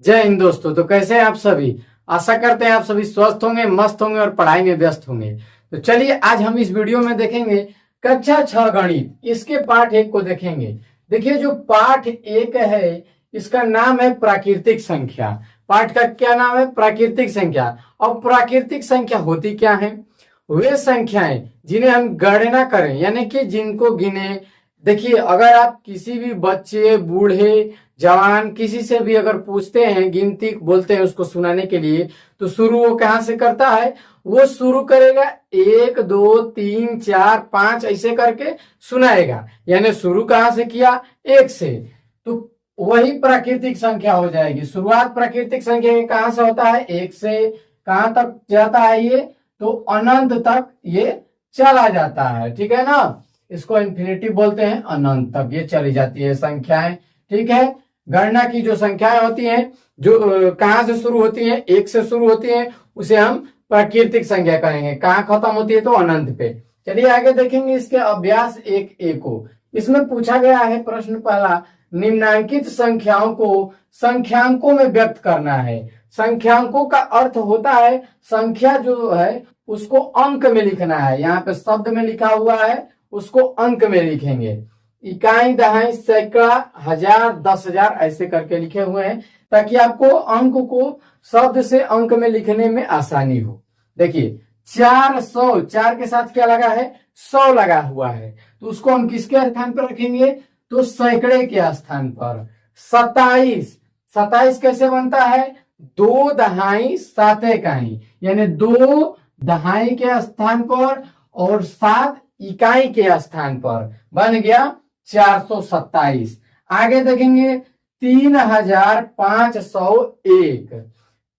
जय हिंद दोस्तों। तो कैसे हैं आप सभी? आशा करते हैं आप सभी स्वस्थ होंगे, मस्त होंगे और पढ़ाई में व्यस्त होंगे। तो चलिए आज हम इस वीडियो में देखेंगे कक्षा 6 गणित, इसके पाठ 1 को देखेंगे। देखिए जो पाठ 1 है इसका नाम है प्राकृतिक संख्या। पाठ का क्या नाम है? प्राकृतिक संख्या। और प्राकृतिक संख्या होती क्या है? वे संख्याएं जिन्हें हम गणना करें, यानी कि जिनको गिने। देखिए अगर आप किसी भी बच्चे, बूढ़े, जवान किसी से भी अगर पूछते हैं, गिनती बोलते हैं उसको सुनाने के लिए, तो शुरू वो कहां से करता है? वो शुरू करेगा 1 2 3 4 5 ऐसे करके सुनाएगा। यानी शुरू कहां से किया? 1 से। तो वही प्राकृतिक संख्या हो जाएगी। शुरुआत प्राकृतिक संख्या की कहां से होता है? 1 से। कहां तक जाता है ये? तो अनंत तक ये चला जाता है। ठीक है ना? इसको इन्फिनिटी बोलते हैं। अनंत तक ये चली जाती है संख्याएं। ठीक है। गणना की जो संख्याएं होती हैं, जो कहां से शुरू होती हैं? 1 से शुरू होती हैं, उसे हम प्राकृतिक संख्या कहेंगे। कहां खत्म होती है? तो अनंत पे। चलिए आगे देखेंगे इसके अभ्यास 1A को। इसमें पूछा गया है प्रश्न पहला, निम्नांकित संख्याओं को संख्यांकों में व्यक्त करना है। संख्यांकों का अर्थ होता है संख्या जो है उसको अंक में लिखना है। यहाँ पे शब्द में लिखा हुआ है, उसको अंक में लिखेंगे। इकाई, दहाई, सैकड़ा, हजार, 10,000 ऐसे करके लिखे हुए हैं, ताकि आपको अंक को शब्द से अंक में लिखने में आसानी हो। देखिए 400, 4 के साथ क्या लगा है? 100 लगा हुआ है, तो उसको हम किसके स्थान पर रखेंगे? तो सैकड़े के स्थान पर। 27, 27 कैसे बनता है? 2 दहाई 7 इकाई, यानी 2 दहाई के स्थान पर और 7 इकाई के स्थान पर बन गया 427। आगे देखेंगे 3501।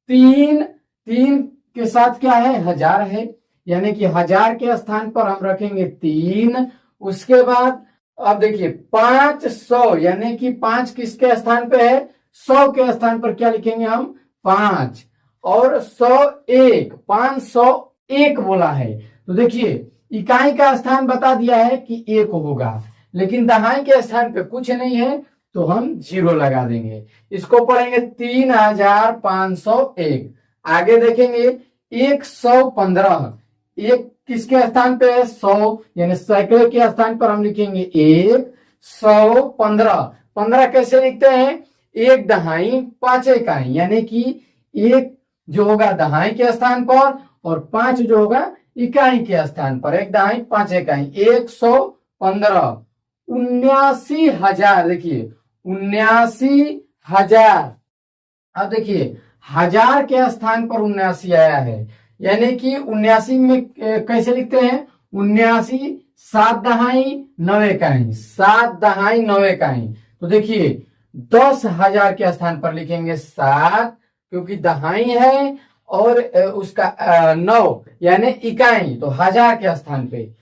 3 के साथ क्या है? 1000 है, यानी कि 1000 के स्थान पर हम रखेंगे 3। उसके बाद अब देखिए 500, यानी कि 5 किसके स्थान पे है? 100 के स्थान पर क्या लिखेंगे हम? 5। और 101, 501 बोला है, तो देखिए इकाई का स्थान बता दिया है कि 1 होगा, लेकिन दहाई के स्थान पे कुछ नहीं है, तो हम 0 लगा देंगे। इसको पढ़ेंगे 3501। आगे देखेंगे 115। 1 किसके स्थान पे है? 100, यानी सैकड़े के स्थान पर हम लिखेंगे 115। 15 कैसे लिखते हैं? 1 दहाई 5 इकाई, यानी कि 1 जो होगा दहाई के स्थान पर और 5 जो होगा इकाई के स्थान पर। 1 दहाई 5 इकाई, 115। 79,000, देखिए 79,000। अब देखिए 1000 के स्थान पर 79 आया है, यानी कि 79 में कैसे लिखते हैं? 79 7 दहाई 9 इकाई, 7 दहाई 9 इकाई। तो देखिए 10,000 के स्थान पर लिखेंगे 7, क्योंकि दहाई है और उसका 9 यानी इकाई, तो 1000 के स्थान पे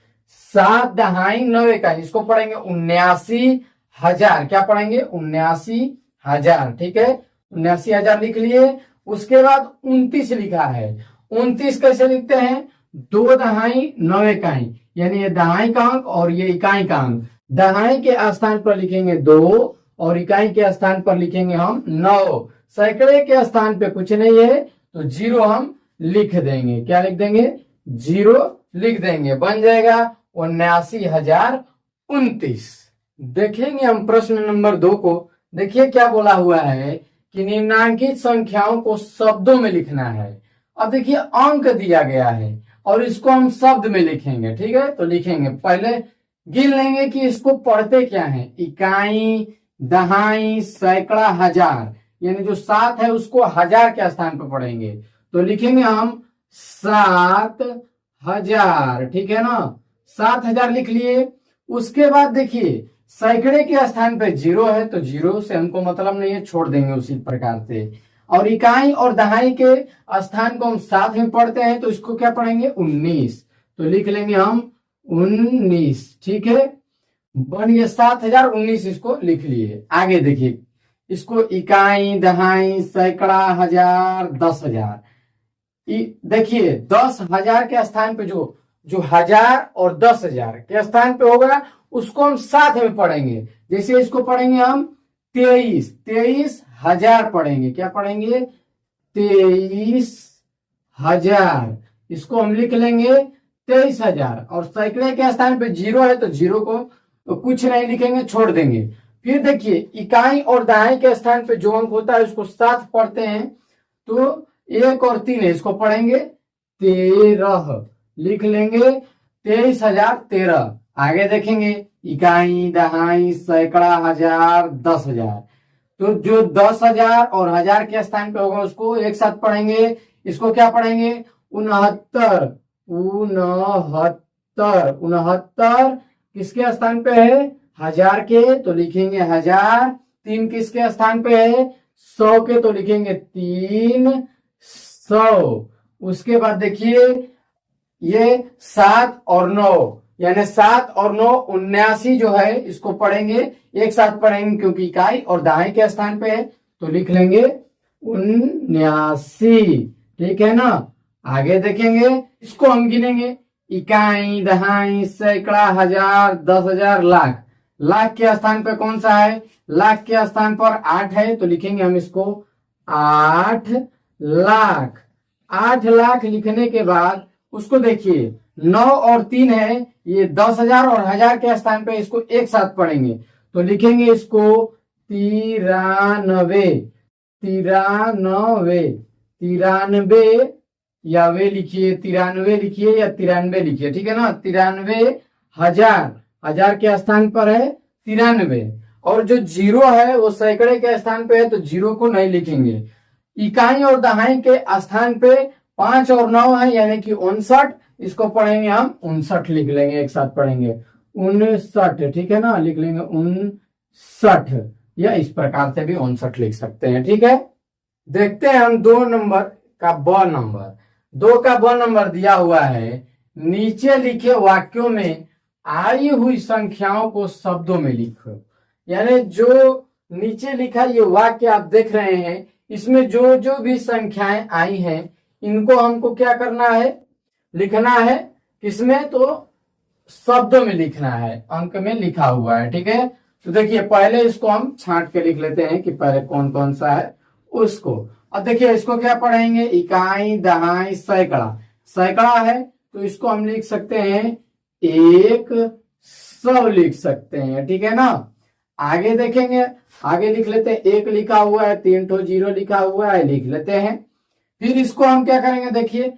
7 दहाई 9 इकाई। इसको पढ़ेंगे 79,000। क्या पढ़ेंगे? 79,000। ठीक है, 79,000 लिख लिए। उसके बाद 29 लिखा है। 29 कैसे लिखते हैं? 2 दहाई 9 इकाई, यानी ये दहाई का अंक और ये इकाई का अंक। दहाई के स्थान पर लिखेंगे 2 और इकाई के स्थान पर लिखेंगे हम 9। सैकड़े के स्थान पे कुछ नहीं है, तो 0 हम लिख देंगे। क्या लिख देंगे? 0 लिख देंगे। बन जाएगा 79,029। देखेंगे हम प्रश्न नंबर 2 को। देखिए क्या बोला हुआ है कि निम्नांकित संख्याओं को शब्दों में लिखना है। अब देखिए अंक दिया गया है और इसको हम शब्द में लिखेंगे। ठीक है, तो लिखेंगे, पहले गिन लेंगे कि इसको पढ़ते क्या है। इकाई, दहाई, सैकड़ा, हजार, यानी जो 7 है उसको 1000 के स्थान पर पढ़ेंगे, तो लिखेंगे हम 7,000। ठीक है ना? 7,000 लिख लिए। उसके बाद देखिए सैकड़े के स्थान पे 0 है, तो 0 से हमको मतलब नहीं है, छोड़ देंगे उसी प्रकार से। और इकाई और दहाई के स्थान को हम साथ में पढ़ते हैं, तो इसको क्या पढ़ेंगे? 19, तो लिख लेंगे हम 19। ठीक है, बन गया 7,019। इसको लिख लिए। आगे देखिए इसको इकाई, दहाई, सैकड़ा, हजार, 10,000। देखिए 10,000 के स्थान पे जो 1000 और 10,000 के स्थान पे होगा उसको हम साथ में पढ़ेंगे। जैसे इसको पढ़ेंगे हम 23 हजार पढ़ेंगे। क्या पढ़ेंगे? 23,000। इसको हम लिख लेंगे 23,000। और सैकड़े के स्थान पे जीरो है तो जीरो को तो कुछ नहीं लिखेंगे, छोड़ देंगे। फिर देखिए इकाई और दहाई के स्थान पे जो अंक होता है उसको साथ पढ़ते हैं, तो 1 और 3 है, इसको पढ़ेंगे 13, लिख लेंगे 23,013। आगे देखेंगे इकाई, दहाई, सैकड़ा, हजार, 10,000। तो जो 10,000 और हजार के स्थान पे होगा उसको एक साथ पढ़ेंगे। इसको क्या पढ़ेंगे? 69। 69 किसके स्थान पे है? हजार के, तो लिखेंगे 1000। 3 किसके स्थान पे है? 100 के, तो लिखेंगे 300। उसके बाद देखिए ये 7 और 9, यानी 7 और 9 79 जो है, इसको पढ़ेंगे एक साथ पढ़ेंगे क्योंकि इकाई और दहाई के स्थान पे है, तो लिख लेंगे 79। ठीक है ना। आगे देखेंगे, इसको हम गिनेंगे इकाई, दहाई, सैकड़ा, हजार, 10,000, लाख। लाख के स्थान पे कौन सा है? लाख के स्थान पर 8 है, तो लिखेंगे हम इसको 8 लाख। 8 लाख लिखने के बाद उसको देखिए 9 और 3 है, ये 10,000 और हजार के स्थान पे इसको एक साथ पढ़ेंगे, तो लिखेंगे इसको 93। 93 या वे लिखिए 93 लिखिए या 93 लिखिए, ठीक है ना। 93,000, हजार के स्थान पर है 93। और जो जीरो है वो सैकड़े के स्थान पे है, तो जीरो को नहीं लिखेंगे। इकाई और दहाई के स्थान पे 5 और 9 है, यानी कि 59, इसको पढ़ेंगे हम 59 लिख लेंगे, एक साथ पढ़ेंगे 59। ठीक है ना, लिख लेंगे 59, या इस प्रकार से भी 59 लिख सकते हैं। ठीक है। देखते हैं हम 2 नंबर का ब नंबर। 2 का ब नंबर दिया हुआ है, नीचे लिखे वाक्यों में आई हुई संख्याओं को शब्दों में लिखो। यानी जो नीचे लिखा ये वाक्य आप देख रहे हैं, इसमें जो जो भी संख्याएं आई हैं इनको हमको क्या करना है? लिखना है। किसमें? तो शब्दों में लिखना है, अंक में लिखा हुआ है। ठीक है। तो देखिए पहले इसको हम छांट के लिख लेते हैं कि पहले कौन कौन सा है उसको। अब देखिए इसको क्या पढ़ेंगे? इकाई, दहाई, सैकड़ा। सैकड़ा है तो इसको हम लिख सकते हैं 100 लिख सकते हैं। ठीक है ना। आगे देखेंगे, आगे लिख लेते हैं 1 लिखा हुआ है, 3 ठो 0 लिखा हुआ है, लिख लेते हैं। फिर इसको हम क्या करेंगे? देखिए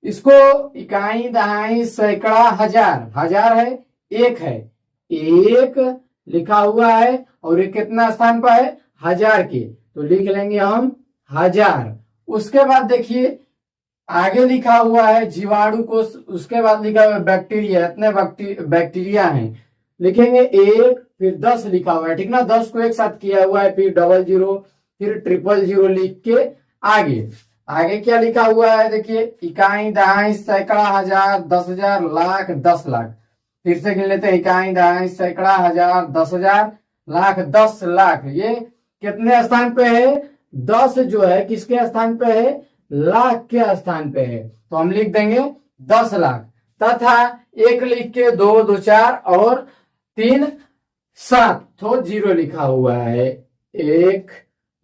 इसको इकाई, दहाई, सैकड़ा, हजार। हजार है, 1 है, 1 लिखा हुआ है और ये कितना स्थान पर है? हजार के, तो लिख लेंगे हम 1000। उसके बाद देखिए आगे लिखा हुआ है जीवाणु कोष, उसके बाद लिखा हुआ है बैक्टीरिया। इतने बैक्टीरिया हैं, लिखेंगे 1, फिर 10 लिखा हुआ है। ठीक ना। 10 को एक साथ किया हुआ है, फिर 00, फिर 000 लिख के आगे आगे क्या लिखा हुआ है? देखिए इकाई, दहाई, सैकड़ा, हजार, 10,000, लाख, 10 लाख। फिर से गिन लेते हैं इकाई, दहाई, सैकड़ा, हजार, 10,000, लाख, 10 लाख। ये कितने स्थान पे है? 10 जो है किसके स्थान पे है? लाख के स्थान पे है, तो हम लिख देंगे 10 लाख। तथा 1 लिख के 2, 2, 4 और 3, 7 तो 0 लिखा हुआ है। 1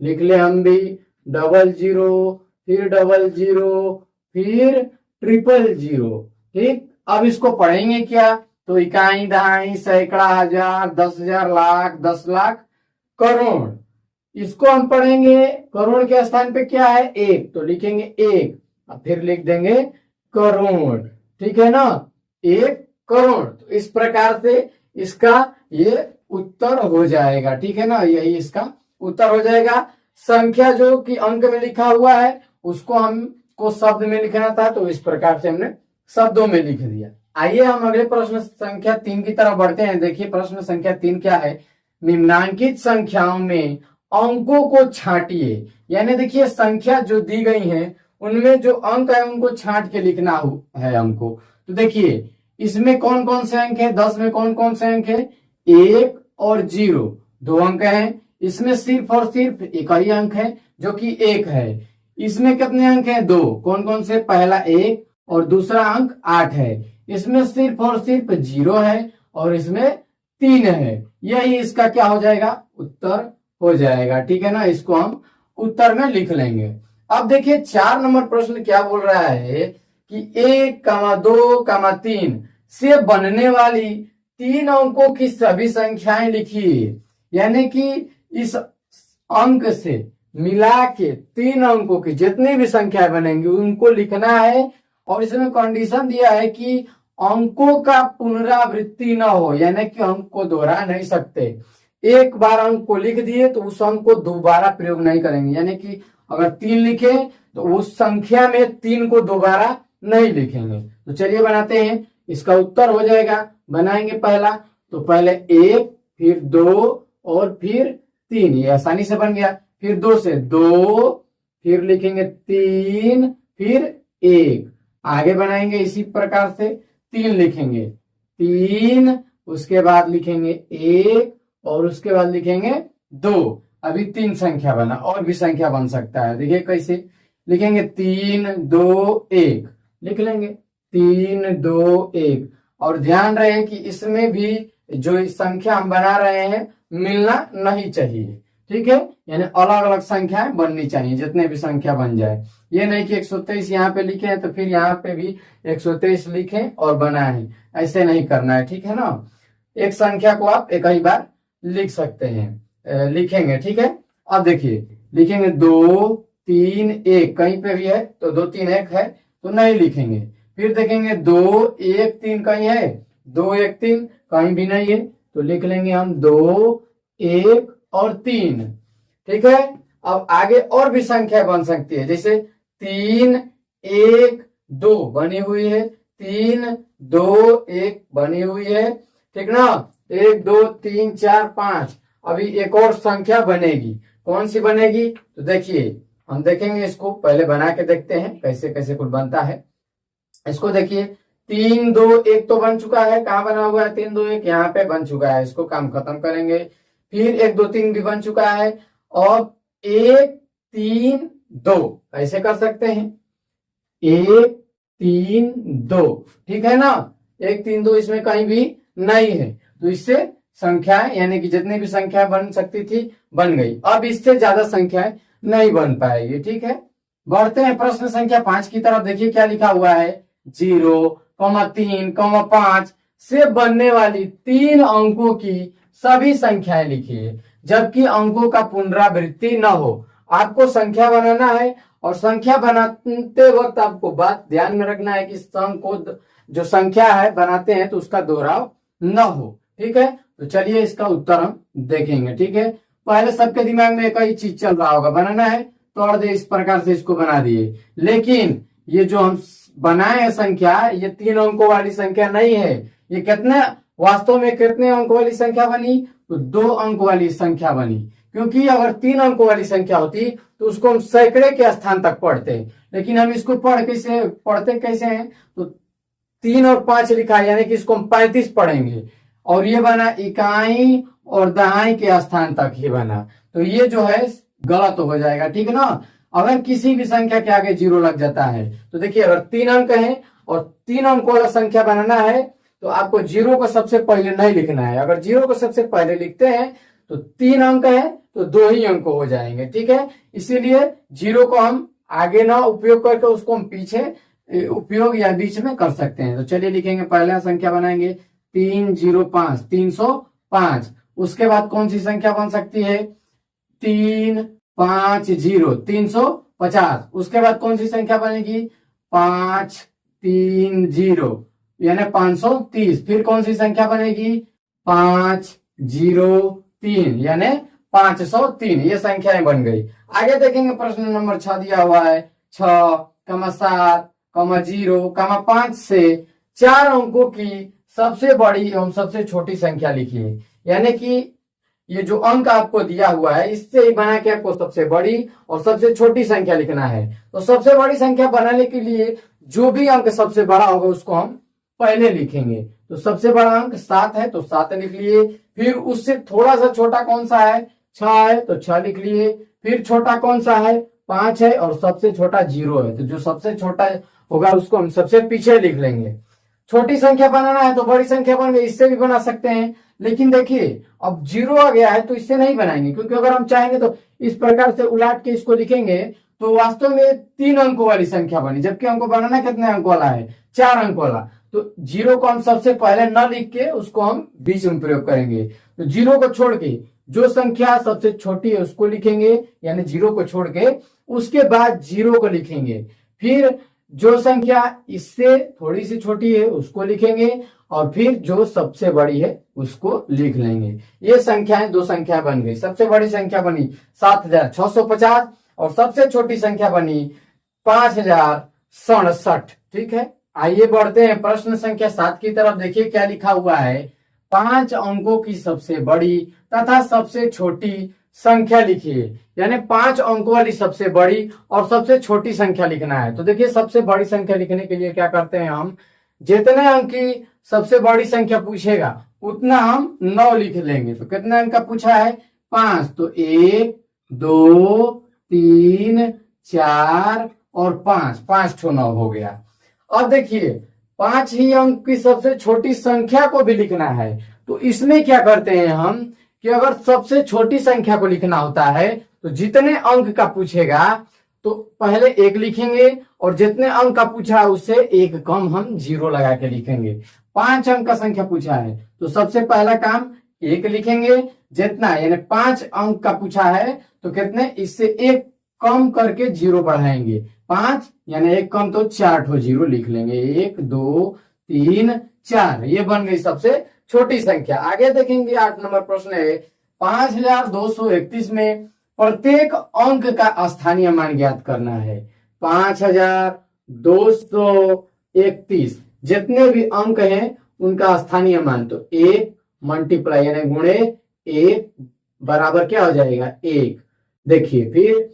लिख ले हम भी, 00, फिर 00, फिर 000। ठीक। अब इसको पढ़ेंगे क्या? तो इकाई, दहाई, सैकड़ा, हजार, 10,000, लाख, 10 लाख, करोड़। इसको हम पढ़ेंगे करोड़ के स्थान पे क्या है? 1, तो लिखेंगे 1, अब फिर लिख देंगे करोड़। ठीक है ना। 1 करोड़। तो इस प्रकार से इसका ये उत्तर हो जाएगा। ठीक है ना, यही इसका उत्तर हो जाएगा। संख्या जो कि अंक में लिखा हुआ है उसको हमको शब्द में लिखना था, तो इस प्रकार से हमने शब्दों में लिख दिया। आइए हम अगले प्रश्न संख्या 3 की तरफ बढ़ते हैं। देखिए प्रश्न संख्या 3 क्या है? निम्नांकित संख्याओं में अंकों को छांटिए। यानी देखिए संख्या जो दी गई है उनमें जो अंक है उनको छांट के लिखना है हमको। तो देखिए इसमें कौन कौन से अंक है? 10 में कौन कौन से अंक है? 1 और 0, 2 अंक हैं। इसमें सिर्फ और सिर्फ एक ही अंक है जो कि 1 है। इसमें कितने अंक हैं? 2। कौन कौन से? पहला 1 और दूसरा अंक 8 है। इसमें सिर्फ और सिर्फ 0 है और इसमें 3 है। यही इसका क्या हो जाएगा? उत्तर हो जाएगा। ठीक है ना, इसको हम उत्तर में लिख लेंगे। अब देखिए 4 नंबर प्रश्न क्या बोल रहा है कि 1, 2, 3 से बनने वाली 3 अंकों की सभी संख्याएं लिखिए। यानी कि इस अंक से मिला के 3 अंकों की जितनी भी संख्याएं बनेंगी उनको लिखना है। और इसमें कंडीशन दिया है कि अंकों का पुनरावृत्ति न हो, यानी कि अंक को दोहरा नहीं सकते। एक बार अंक को लिख दिए तो उस अंक को दोबारा प्रयोग नहीं करेंगे। यानी कि अगर 3 लिखे तो उस संख्या में 3 को दोबारा नहीं लिखेंगे। तो चलिए बनाते हैं, इसका उत्तर हो जाएगा। बनाएंगे पहला, तो पहले 1, फिर 2 और फिर 3, ये आसानी से बन गया। फिर 2 से 2, फिर लिखेंगे 3, फिर 1। आगे बनाएंगे इसी प्रकार से, 3 लिखेंगे, 3, उसके बाद लिखेंगे 1 और उसके बाद लिखेंगे 2। अभी 3 संख्या बना, और भी संख्या बन सकता है। देखिए कैसे लिखेंगे, 3, 2, 1 लिख लेंगे, 3, 2, 1। और ध्यान रहे कि इसमें भी जो संख्या हम बना रहे हैं मिलना नहीं चाहिए। ठीक है, यानी अलग अलग संख्याएं बननी चाहिए, जितने भी संख्या बन जाए। ये नहीं कि 123 यहाँ पे लिखे हैं तो फिर यहाँ पे भी 123 लिखें और बनाएं, ऐसे नहीं करना है। ठीक है ना, एक संख्या को आप एक ही बार लिख सकते हैं, लिखेंगे। ठीक है, अब देखिए लिखेंगे 2, 3, 1, कहीं पे भी है तो 2, 3, 1 है तो नहीं लिखेंगे। फिर देखेंगे 2, 1, 3 कहीं है, 2, 1, 3 कहीं भी नहीं है तो लिख लेंगे हम 2, 1 और 3। ठीक है, अब आगे और भी संख्या बन सकती है, जैसे 3, 1, 2 बनी हुई है, 3, 2, 1 बनी हुई है। ठीक ना, 1, 2, 3, 4, 5। अभी एक और संख्या बनेगी, कौन सी बनेगी? तो देखिए हम देखेंगे, इसको पहले बना के देखते हैं कैसे कैसे कुछ बनता है। इसको देखिए, 3, 2, 1 तो बन चुका है। कहाँ बना हुआ है 3, 2, 1? यहाँ पे बन चुका है। इसको काम खत्म करेंगे। फिर 1, 2, 3 भी बन चुका है। और 1, 3, 2 ऐसे कर सकते हैं, 1, 3, 2। ठीक है ना, 1, 3, 2 इसमें कहीं भी नहीं है तो इससे संख्याएं यानी कि जितनी भी संख्या बन सकती थी बन गई। अब इससे ज्यादा संख्याएं नहीं बन पाएगी। ठीक है, बढ़ते हैं प्रश्न संख्या 5 की तरफ। देखिए क्या लिखा हुआ है, 0, 3, 5 से बनने वाली 3 अंकों की सभी संख्याएं लिखिए जबकि अंकों का पुनरावृत्ति न हो। आपको संख्या बनाना है और संख्या बनाते वक्त आपको बात ध्यान में रखना है कि को जो संख्या है बनाते हैं तो उसका दोहराव न हो। ठीक है, तो चलिए इसका उत्तर हम देखेंगे। ठीक है, पहले सबके दिमाग में एक ही चीज चल रहा होगा, बनाना है तोड़ दे, इस प्रकार से इसको बना दिए। लेकिन ये जो हम बनाए हैं संख्या, ये 3 अंकों वाली संख्या नहीं है। ये कितने वास्तव में कितने अंक वाली संख्या बनी? तो 2 अंक वाली संख्या बनी। क्योंकि अगर 3 अंकों वाली संख्या होती तो उसको हम सैकड़े के स्थान तक पढ़ते, लेकिन हम इसको पढ़ते कैसे हैं? तो 3 और 5 लिखा है, यानी कि इसको हम 35 पढ़ेंगे। और ये बना इकाई और दहाई के स्थान तक ही बना, तो ये जो है गलत हो जाएगा। ठीक है ना, अगर किसी भी संख्या के आगे 0 लग जाता है तो देखिए अगर 3 अंक है और 3 अंक वाला संख्या बनाना है तो आपको 0 को सबसे पहले नहीं लिखना है। अगर 0 को सबसे पहले लिखते हैं तो 3 अंक है तो 2 ही अंक हो जाएंगे। ठीक है, इसीलिए 0 को हम आगे ना उपयोग करके उसको हम पीछे उपयोग या बीच में कर सकते हैं। तो चलिए लिखेंगे, पहला संख्या बनाएंगे 305, 305। उसके बाद कौन सी संख्या बन सकती है? 350, 350। उसके बाद कौन सी संख्या बनेगी? 530 यानी 530। फिर कौन सी संख्या बनेगी? 503 यानी 503। ये संख्याएं बन गई। आगे देखेंगे प्रश्न नंबर 6 दिया हुआ है, 6, 7, 0, 5 से 4 अंकों की सबसे बड़ी एवं सबसे छोटी संख्या लिखिए। यानी कि ये जो अंक आपको दिया हुआ है इससे ही बना के आपको सबसे बड़ी और सबसे छोटी संख्या लिखना है। तो सबसे बड़ी संख्या बनाने के लिए जो भी अंक सबसे बड़ा होगा उसको हम पहले लिखेंगे। तो सबसे बड़ा अंक 7 है तो 7 लिख लिए। फिर उससे थोड़ा सा छोटा कौन सा है? 6 है तो 6 लिख लिए। फिर छोटा कौन सा है? 5 है और सबसे छोटा 0 है, तो जो सबसे छोटा होगा उसको हम सबसे पीछे लिख लेंगे। छोटी संख्या बनाना है तो बड़ी संख्या बन गई, इससे भी बना सकते हैं। लेकिन देखिए अब 0 आ गया है तो इससे नहीं बनाएंगे, क्योंकि अगर हम चाहेंगे तो इस प्रकार से उलाट के इसको लिखेंगे तो वास्तव में 3 अंकों वाली संख्या बनी, जबकि हमको बनाना कितने अंक वाला है, 4 अंक वाला। तो 0 को हम सबसे पहले न लिख के उसको हम बीच में प्रयोग करेंगे। तो 0 को छोड़ के जो संख्या सबसे छोटी है उसको लिखेंगे, यानी 0 को छोड़ के उसके बाद 0 को लिखेंगे, फिर जो संख्या इससे थोड़ी सी छोटी है उसको लिखेंगे, और फिर जो सबसे बड़ी है उसको लिख लेंगे। ये संख्याएं 2 संख्या बन गई। सबसे बड़ी संख्या बनी 7650 और सबसे छोटी संख्या बनी 5067। ठीक है, आइए बढ़ते हैं प्रश्न संख्या 7 की तरफ। देखिए क्या लिखा हुआ है, 5 अंकों की सबसे बड़ी तथा सबसे छोटी संख्या लिखिए। यानी 5 अंकों वाली सबसे बड़ी और सबसे छोटी संख्या लिखना है। तो देखिए सबसे बड़ी संख्या लिखने के लिए क्या करते हैं, हम जितने अंक की सबसे बड़ी संख्या पूछेगा उतना हम 9 लिख लेंगे। तो कितने अंक का पूछा है, 5, तो 1 2 3 4 और 5 ठो 9 हो गया। अब देखिए 5 ही अंक की सबसे छोटी संख्या को भी लिखना है। तो इसमें क्या करते हैं हम कि अगर सबसे छोटी संख्या को लिखना होता है तो जितने अंक का पूछेगा तो पहले 1 लिखेंगे, और जितने अंक का पूछा है उससे 1 कम हम 0 लगा के लिखेंगे। 5 अंक का संख्या पूछा है तो सबसे पहला काम 1 लिखेंगे, जितना यानी 5 अंक का पूछा है तो कितने, इससे 1 कम करके 0 बढ़ाएंगे। 5 यानी 1 कम तो 4 ठो 0 लिख लेंगे, 1 2 3 4। ये बन गई सबसे छोटी संख्या। आगे देखेंगे 8 नंबर प्रश्न है, 5231 में प्रत्येक अंक का स्थानीय मान ज्ञात करना है। 5231 जितने भी अंक हैं उनका स्थानीय मान, तो 1 मल्टीप्लाई यानी गुणे 1 बराबर क्या हो जाएगा, 1। देखिए फिर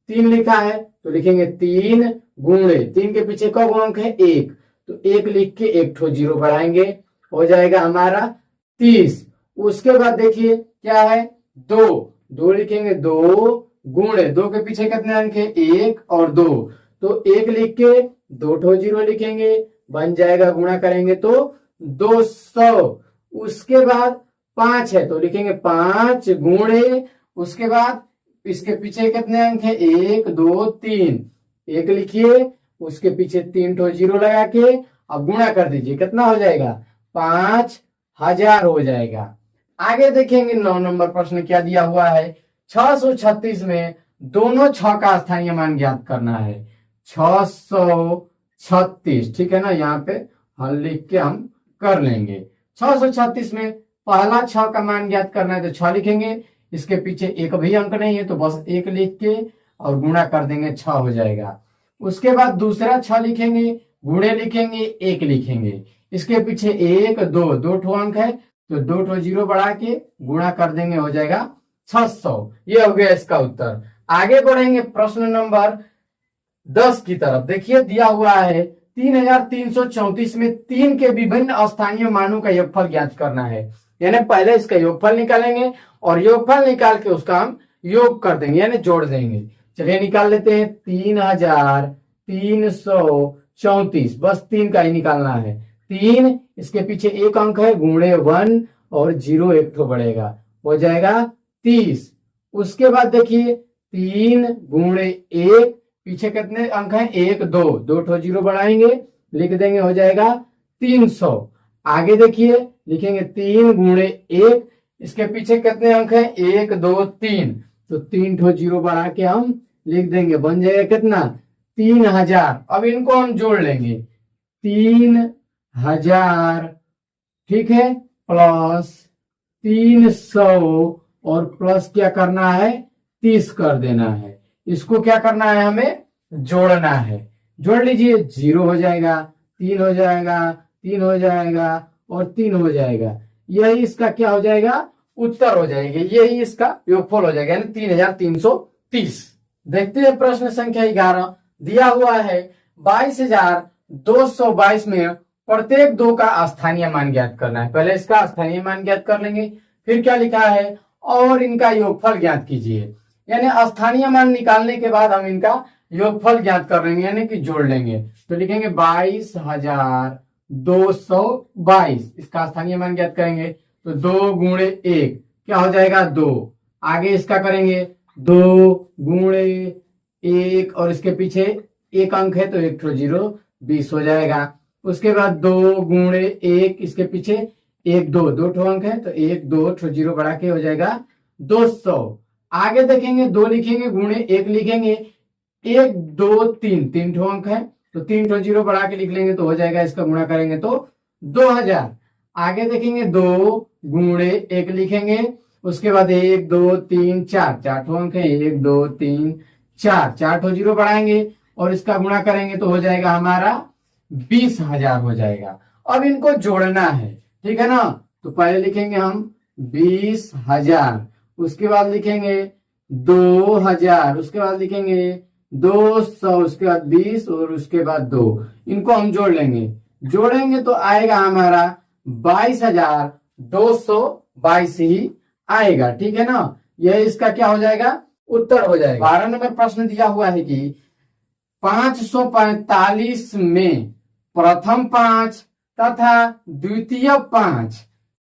3 लिखा है तो लिखेंगे 3 गुणे 3 के पीछे कौन अंक है, 1, तो 1 लिख के 1 ठो 0 बढ़ाएंगे, हो जाएगा हमारा 30। उसके बाद देखिए क्या है, 2 लिखेंगे, 2 गुणे 2 के पीछे कितने अंक है, 1 और 2, तो 1 लिख के 2 ठो 0 लिखेंगे, बन जाएगा, गुणा करेंगे तो 200। उसके बाद 5 है तो लिखेंगे 5 गुणे, उसके बाद इसके पीछे कितने अंक है, 1 2 3, 1 लिखिए, उसके पीछे 3 ठो 0 लगा के अब गुणा कर दीजिए, कितना हो जाएगा, 5000 हो जाएगा। आगे देखेंगे 9 नंबर प्रश्न क्या दिया हुआ है, 636 में दोनों 6 का स्थानीय मान ज्ञात करना है। 636, ठीक है ना, यहाँ पे हल लिख के हम कर लेंगे। 636 में पहला 6 का मान ज्ञात करना है तो 6 लिखेंगे, इसके पीछे एक भी अंक नहीं है तो बस 1 लिख के और गुणा कर देंगे, 6 हो जाएगा। उसके बाद दूसरा 6 लिखेंगे, गुणे लिखेंगे, 1 लिखेंगे, इसके पीछे 1 2 ठो अंक है तो 2 ठो 0 बढ़ा के गुणा कर देंगे, हो जाएगा 600। ये हो गया इसका उत्तर। आगे बढ़ेंगे प्रश्न नंबर 10 की तरफ। देखिए दिया हुआ है 3334 में 3 के विभिन्न स्थानीय मानों का योगफल ज्ञात करना है। यानी पहले इसका योगफल निकालेंगे और योगफल निकाल के उसका हम योग कर देंगे यानी जोड़ देंगे। चलिए निकाल लेते हैं, 3334, बस 3 का ही निकालना है। 3 इसके पीछे 1 अंक है, गुणे 1 और 0 1 तो बढ़ेगा, हो जाएगा 30। उसके बाद देखिए 3 गुणे 1, पीछे कितने अंक हैं, 1 2 ठो 0 बढ़ाएंगे, लिख देंगे, हो जाएगा 300। आगे देखिए लिखेंगे 3 गुणे 1, इसके पीछे कितने अंक हैं, 1 2 3, तो 3 ठो 0 बढ़ा के हम लिख देंगे, बन जाएगा कितना, 3000। अब इनको हम जोड़ लेंगे, 3000, ठीक है, प्लस 300 और प्लस क्या करना है, 30 कर देना है। इसको क्या करना है, हमें जोड़ना है। जोड़ लीजिए, 0 हो जाएगा, 3 हो जाएगा, 3 हो जाएगा और 3 हो जाएगा। यही इसका क्या हो जाएगा, उत्तर हो जाएगा, यही इसका योगफल हो जाएगा, यानी 3330। देखते हैं प्रश्न संख्या 11 दिया हुआ है, 22222 में प्रत्येक 2 का स्थानीय मान ज्ञात करना है। पहले इसका स्थानीय मान ज्ञात कर लेंगे, फिर क्या लिखा है, और इनका योगफल ज्ञात कीजिए। यानी स्थानीय मान निकालने के बाद हम इनका योगफल ज्ञात कर लेंगे यानी कि जोड़ लेंगे। तो लिखेंगे 22222 222। इसका स्थानीय मान ज्ञात करेंगे तो 2 गुणे 1 क्या हो जाएगा 2। आगे इसका करेंगे 2 गुणे 1 और इसके पीछे एक अंक है तो 1 ठो 0 20 हो जाएगा। उसके बाद 2 गुणे 1 इसके पीछे 1 2 2 ठो अंक है तो 1 2 ठो 0 बढ़ा के हो जाएगा 200। आगे देखेंगे 2 लिखेंगे गुणे 1 लिखेंगे 1 2 3 3 ठो अंक है तो 3 ठो 0 बढ़ा के लिख लेंगे तो हो जाएगा। इसका गुणा करेंगे तो 2000। आगे देखेंगे 2 गुणे 1 लिखेंगे उसके बाद 1 2 3 4 4 ठो अंक है 1 2 3 4 4 ठो 0 बढ़ाएंगे और इसका गुणा करेंगे तो हो जाएगा हमारा 20,000 हो जाएगा। अब इनको जोड़ना है, ठीक है ना। तो पहले लिखेंगे हम 20,000, उसके बाद लिखेंगे 2,000, उसके बाद लिखेंगे 200, उसके बाद 20 और उसके बाद 2। इनको हम जोड़ लेंगे, जोड़ेंगे तो आएगा हमारा 22,222 ही आएगा, ठीक है ना। यह इसका क्या हो जाएगा उत्तर हो जाएगा। 12 नंबर प्रश्न दिया हुआ है कि 545 में प्रथम 5 तथा द्वितीय 5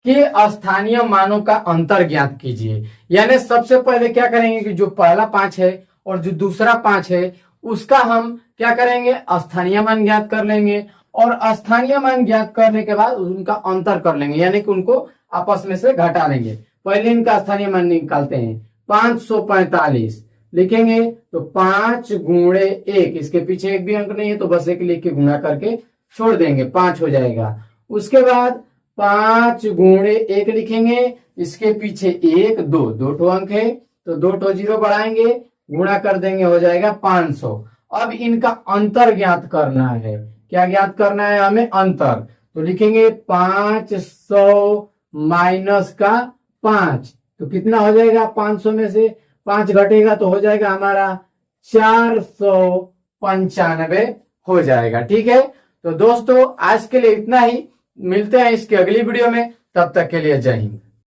के स्थानीय मानों का अंतर ज्ञात कीजिए। यानी सबसे पहले क्या करेंगे कि जो पहला 5 है और जो दूसरा 5 है उसका हम क्या करेंगे स्थानीय मान ज्ञात कर लेंगे और स्थानीय मान ज्ञात करने के बाद उनका अंतर कर लेंगे, यानी कि उनको आपस में से घटा लेंगे। पहले इनका स्थानीय मान निकालते हैं। 545 लिखेंगे तो 5 गुणे 1, इसके पीछे एक भी अंक नहीं है तो बस एक लिख के गुणा करके छोड़ देंगे 5 हो जाएगा। उसके बाद 5 गुणे 1 लिखेंगे, इसके पीछे 1 2 2 ठो अंक है तो 2 ठो 0 बढ़ाएंगे गुणा कर देंगे हो जाएगा 500। अब इनका अंतर ज्ञात करना है। क्या ज्ञात करना है हमें अंतर, तो लिखेंगे 500 माइनस का 5 तो कितना हो जाएगा 500 में से 5 घटेगा तो हो जाएगा हमारा 495 हो जाएगा, ठीक है। तो दोस्तों आज के लिए इतना ही, मिलते हैं इसके अगली वीडियो में, तब तक के लिए जय हिंद।